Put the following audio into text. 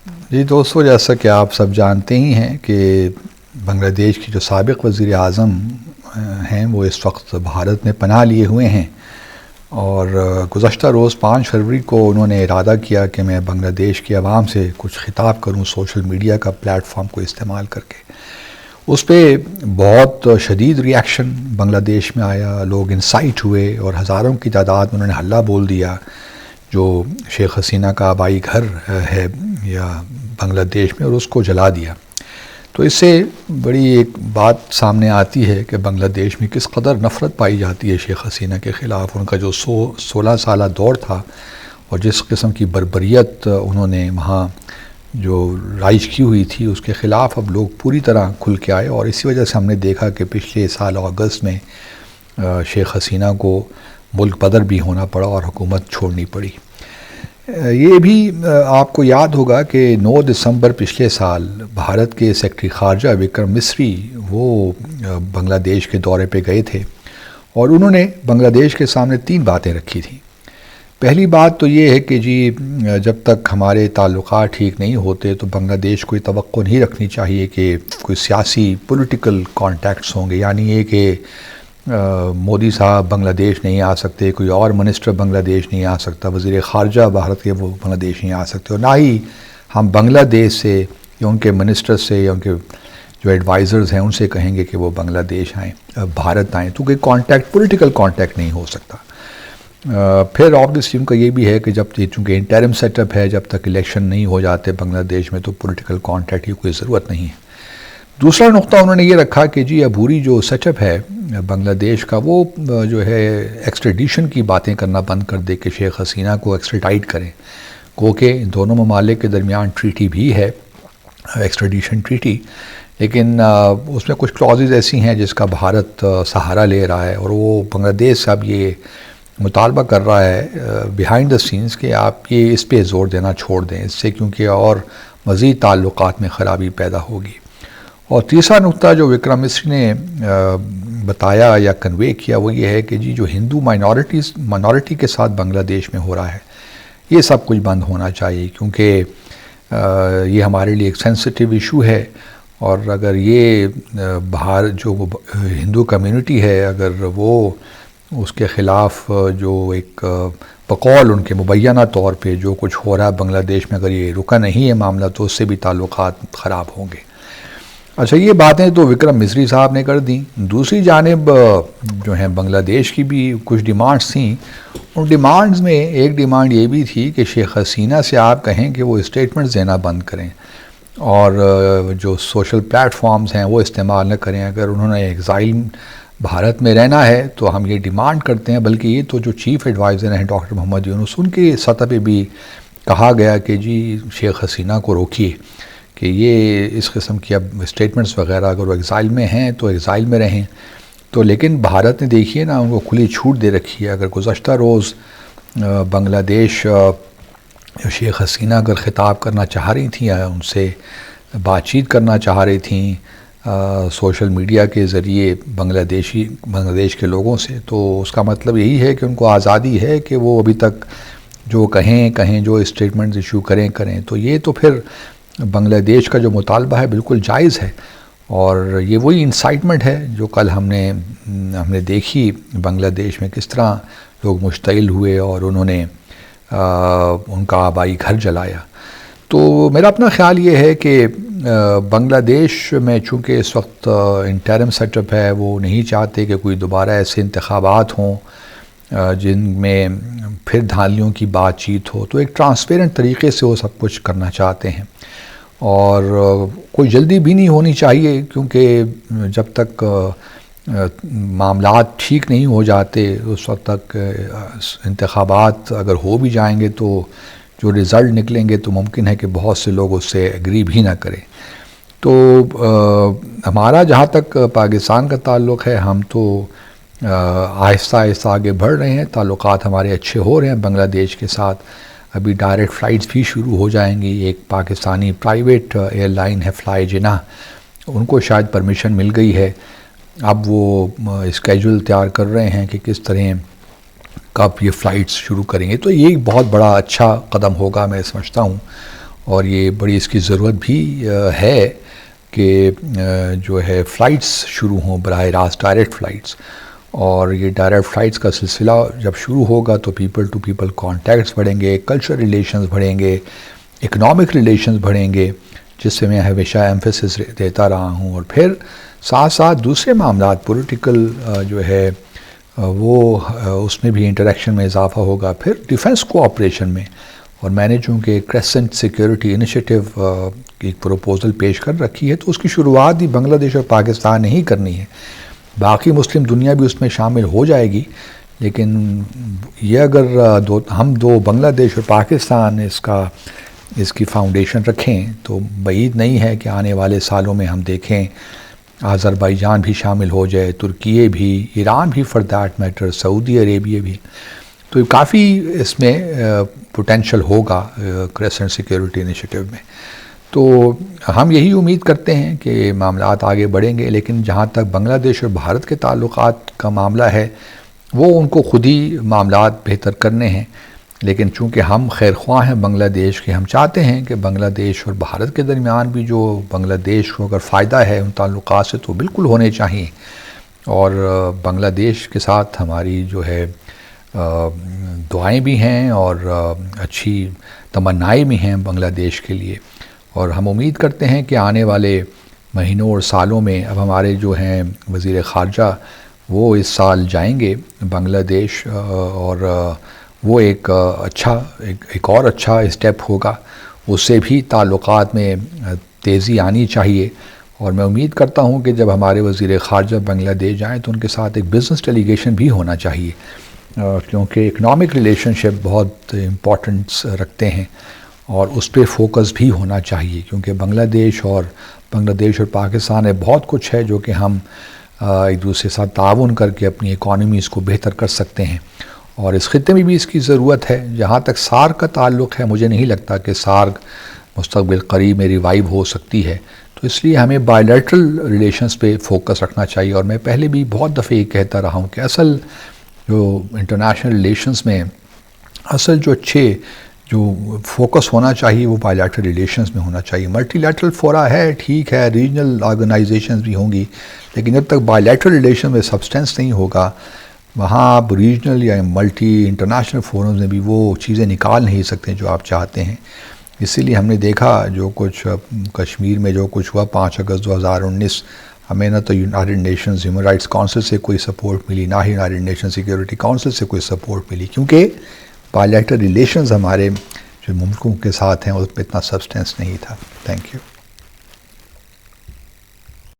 جی دوستو، جیسا کہ آپ سب جانتے ہی ہیں کہ بنگلہ دیش کی جو سابق وزیر اعظم ہیں وہ اس وقت بھارت میں پناہ لیے ہوئے ہیں، اور گزشتہ روز 5 فروری کو انہوں نے ارادہ کیا کہ میں بنگلہ دیش کی عوام سے کچھ خطاب کروں سوشل میڈیا کا پلیٹ فارم کو استعمال کر کے۔ اس پہ بہت شدید ری ایکشن بنگلہ دیش میں آیا، لوگ انسائٹ ہوئے اور ہزاروں کی تعداد میں انہوں نے ہلہ بول دیا۔ جو شیخ حسینہ کا آبائی گھر ہے یا بنگلہ دیش میں، اور اس کو جلا دیا۔ تو اس سے بڑی ایک بات سامنے آتی ہے کہ بنگلہ دیش میں کس قدر نفرت پائی جاتی ہے شیخ حسینہ کے خلاف۔ ان کا جو 16 سالہ دور تھا اور جس قسم کی بربریت انہوں نے وہاں جو رائج کی ہوئی تھی، اس کے خلاف اب لوگ پوری طرح کھل کے آئے، اور اسی وجہ سے ہم نے دیکھا کہ پچھلے سال اگست میں شیخ حسینہ کو ملک بدر بھی ہونا پڑا اور حکومت چھوڑنی پڑی۔ یہ بھی آپ کو یاد ہوگا کہ 9 دسمبر پچھلے سال بھارت کے سیکرٹری خارجہ وکرم مسری وہ بنگلہ دیش کے دورے پہ گئے تھے، اور انہوں نے بنگلہ دیش کے سامنے 3 باتیں رکھی تھیں۔ پہلی بات تو یہ ہے کہ جی جب تک ہمارے تعلقات ٹھیک نہیں ہوتے تو بنگلہ دیش کو یہ توقع نہیں رکھنی چاہیے کہ کوئی سیاسی پولیٹیکل کانٹیکٹس ہوں گے، یعنی یہ کہ مودی صاحب بنگلہ دیش نہیں آ سکتے، کوئی اور منسٹر بنگلہ دیش نہیں آ سکتا، وزیر خارجہ بھارت کے وہ بنگلہ دیش نہیں آ سکتے، اور نہ ہی ہم بنگلہ دیش سے یا ان کے منسٹر سے یا ان کے جو ایڈوائزرز ہیں ان سے کہیں گے کہ وہ بنگلہ دیش آئیں، بھارت آئیں، تو کوئی کانٹیکٹ پولیٹیکل کانٹیکٹ نہیں ہو سکتا۔ پھر آبویسلی ان کا یہ بھی ہے کہ جب چونکہ انٹرم سیٹ اپ ہے، جب تک الیکشن نہیں ہو جاتے بنگلہ دیش میں تو پولیٹیکل کانٹیکٹ کی کوئی ضرورت نہیں ہے۔ دوسرا نقطہ انہوں نے یہ رکھا کہ جی عبوری جو سیٹ اپ ہے بنگلہ دیش کا، وہ جو ہے ایکسٹریڈیشن کی باتیں کرنا بند کر دے کہ شیخ حسینہ کو ایکسٹریڈائٹ کریں، کہ دونوں ممالک کے درمیان ٹریٹی بھی ہے، ایکسٹریڈیشن ٹریٹی، لیکن اس میں کچھ کلازز ایسی ہیں جس کا بھارت سہارا لے رہا ہے، اور وہ بنگلہ دیش سے اب یہ مطالبہ کر رہا ہے بیہائنڈ دا سینس کہ آپ یہ اس پہ زور دینا چھوڑ دیں، اس سے کیونکہ اور مزید تعلقات میں خرابی پیدا ہوگی۔ اور تیسرا نقطہ جو وکرم مسری نے بتایا یا کنوے کیا وہ یہ ہے کہ جی جو ہندو مائنورٹی کے ساتھ بنگلہ دیش میں ہو رہا ہے یہ سب کچھ بند ہونا چاہیے، کیونکہ یہ ہمارے لیے ایک سینسٹیو ایشو ہے، اور اگر یہ باہر جو ہندو کمیونٹی ہے اگر وہ اس کے خلاف جو ایک بقول ان کے مبینہ طور پہ جو کچھ ہو رہا ہے بنگلہ دیش میں، اگر یہ رکا نہیں ہے معاملہ تو اس سے بھی تعلقات خراب ہوں گے۔ اچھا، یہ باتیں تو وکرم مسری صاحب نے کر دیں۔ دوسری جانب جو ہیں بنگلہ دیش کی بھی کچھ ڈیمانڈز تھیں، ان ڈیمانڈز میں ایک ڈیمانڈ یہ بھی تھی کہ شیخ حسینہ سے آپ کہیں کہ وہ اسٹیٹمنٹس دینا بند کریں اور جو سوشل پلیٹ فارمز ہیں وہ استعمال نہ کریں۔ اگر انہوں نے ایگزائل بھارت میں رہنا ہے تو ہم یہ ڈیمانڈ کرتے ہیں، بلکہ یہ تو جو چیف ایڈوائزر ہیں ڈاکٹر محمد یونس، ان کی سطح پہ بھی کہا گیا کہ جی شیخ حسینہ کو روکیے کہ یہ اس قسم کی اب اسٹیٹمنٹس وغیرہ اگر وہ ایگزائل میں ہیں تو ایگزائل میں رہیں۔ تو لیکن بھارت نے دیکھیے نا ان کو کھلی چھوٹ دے رکھی ہے۔ اگر گزشتہ روز بنگلہ دیش شیخ حسینہ اگر خطاب کرنا چاہ رہی تھیں یا ان سے بات چیت کرنا چاہ رہی تھیں سوشل میڈیا کے ذریعے بنگلہ دیش کے لوگوں سے، تو اس کا مطلب یہی ہے کہ ان کو آزادی ہے کہ وہ ابھی تک جو کہیں جو اسٹیٹمنٹس ایشو کریں۔ تو یہ تو پھر بنگلہ دیش کا جو مطالبہ ہے بالکل جائز ہے، اور یہ وہی انسائٹمنٹ ہے جو کل ہم نے دیکھی بنگلہ دیش میں کس طرح لوگ مشتعل ہوئے اور انہوں نے ان کا آبائی گھر جلایا۔ تو میرا اپنا خیال یہ ہے کہ بنگلہ دیش میں چونکہ اس وقت انٹرم سیٹ اپ ہے، وہ نہیں چاہتے کہ کوئی دوبارہ ایسے انتخابات ہوں جن میں پھر دھاندلیوں کی بات چیت ہو، تو ایک ٹرانسپیرنٹ طریقے سے وہ سب کچھ کرنا چاہتے ہیں، اور کوئی جلدی بھی نہیں ہونی چاہیے، کیونکہ جب تک معاملات ٹھیک نہیں ہو جاتے اس وقت تک انتخابات اگر ہو بھی جائیں گے تو جو رزلٹ نکلیں گے تو ممکن ہے کہ بہت سے لوگ اس سے ایگری بھی نہ کریں۔ تو ہمارا جہاں تک پاکستان کا تعلق ہے، ہم تو آہستہ آہستہ آگے بڑھ رہے ہیں، تعلقات ہمارے اچھے ہو رہے ہیں بنگلہ دیش کے ساتھ۔ ابھی ڈائریکٹ فلائٹس بھی شروع ہو جائیں گی۔ ایک پاکستانی پرائیویٹ ایئر لائن ہے فلائی جناح، ان کو شاید پرمیشن مل گئی ہے، اب وہ اسکیجول تیار کر رہے ہیں کہ کس طرح کب یہ فلائٹس شروع کریں گے۔ تو یہ ایک بہت بڑا اچھا قدم ہوگا میں سمجھتا ہوں، اور یہ بڑی اس کی ضرورت بھی ہے کہ جو ہے فلائٹس شروع ہوں براہ راست، ڈائریکٹ فلائٹس. اور یہ ڈائریکٹ فلائٹس کا سلسلہ جب شروع ہوگا تو پیپل ٹو پیپل کانٹیکٹس بڑھیں گے، کلچر ریلیشنز بڑھیں گے، اکنامک ریلیشنز بڑھیں گے، جس سے میں ہمیشہ ایمفیسس دیتا رہا ہوں. اور پھر ساتھ ساتھ دوسرے معاملات پولیٹیکل جو ہے وہ اس میں بھی انٹریکشن میں اضافہ ہوگا. پھر ڈیفنس کوآپریشن میں، اور میں نے چونکہ کریسنٹ سیکیورٹی انیشیٹو کی ایک پروپوزل پیش کر رکھی ہے، تو اس کی شروعات بھی بنگلہ دیش اور پاکستان نے ہی کرنی ہے. باقی مسلم دنیا بھی اس میں شامل ہو جائے گی، لیکن یہ اگر ہم دو بنگلہ دیش اور پاکستان اس کی فاؤنڈیشن رکھیں تو بعید نہیں ہے کہ آنے والے سالوں میں ہم دیکھیں آذربائیجان بھی شامل ہو جائے، ترکیے بھی، ایران بھی فار دیٹ میٹر، سعودی عربیہ بھی. تو کافی اس میں پوٹینشل ہوگا کریسنٹ سیکیورٹی انیشیٹو میں. تو ہم یہی امید کرتے ہیں کہ معاملات آگے بڑھیں گے. لیکن جہاں تک بنگلہ دیش اور بھارت کے تعلقات کا معاملہ ہے، وہ ان کو خود ہی معاملات بہتر کرنے ہیں. لیکن چونکہ ہم خیر خواہ ہیں بنگلہ دیش کے، ہم چاہتے ہیں کہ بنگلہ دیش اور بھارت کے درمیان بھی جو بنگلہ دیش کو اگر فائدہ ہے ان تعلقات سے تو بالکل ہونے چاہیے. اور بنگلہ دیش کے ساتھ ہماری جو ہے دعائیں بھی ہیں اور اچھی تمنائیں بھی ہیں بنگلہ دیش کے لیے. اور ہم امید کرتے ہیں کہ آنے والے مہینوں اور سالوں میں اب ہمارے جو ہیں وزیر خارجہ وہ اس سال جائیں گے بنگلہ دیش، اور وہ ایک اور اچھا اسٹیپ ہوگا. اس سے بھی تعلقات میں تیزی آنی چاہیے. اور میں امید کرتا ہوں کہ جب ہمارے وزیر خارجہ بنگلہ دیش جائیں تو ان کے ساتھ ایک بزنس ڈیلیگیشن بھی ہونا چاہیے، کیونکہ اکنامک ریلیشن شپ بہت امپورٹنس رکھتے ہیں اور اس پہ فوکس بھی ہونا چاہیے. کیونکہ بنگلہ دیش اور پاکستان میں بہت کچھ ہے جو کہ ہم ایک دوسرے کے ساتھ تعاون کر کے اپنی اکانومیز کو بہتر کر سکتے ہیں. اور اس خطے میں بھی اس کی ضرورت ہے. جہاں تک سارک کا تعلق ہے، مجھے نہیں لگتا کہ سارک مستقبل قریب میں ریوائیو ہو سکتی ہے. تو اس لیے ہمیں بائی لیٹرل ریلیشنز پہ فوکس رکھنا چاہیے. اور میں پہلے بھی بہت دفعہ یہ کہتا رہا ہوں کہ اصل جو انٹرنیشنل ریلیشنز میں اصل جو فوکس ہونا چاہیے وہ بائی لیٹرل ریلیشنز میں ہونا چاہیے. ملٹی لیٹرل فورا ہے، ٹھیک ہے، ریجنل آرگنائزیشنز بھی ہوں گی، لیکن جب تک بائی لیٹرل ریلیشن میں سبسٹینس نہیں ہوگا، وہاں آپ ریجنل یا ملٹی انٹرنیشنل فورمز میں بھی وہ چیزیں نکال نہیں سکتے جو آپ چاہتے ہیں. اسی لیے ہم نے دیکھا جو کچھ کشمیر میں جو کچھ ہوا 5 اگست 2019، ہمیں نہ تو United nations human rights council سے کوئی سپورٹ ملی، نہ ہی یونائٹڈ نیشن سیکیورٹی کونسل سے کوئی سپورٹ ملی، کیونکہ بائی لیٹرل ریلیشنز ہمارے جو ملکوں کے ساتھ ہیں اس پہ اتنا سبسٹینس نہیں تھا. Thank you.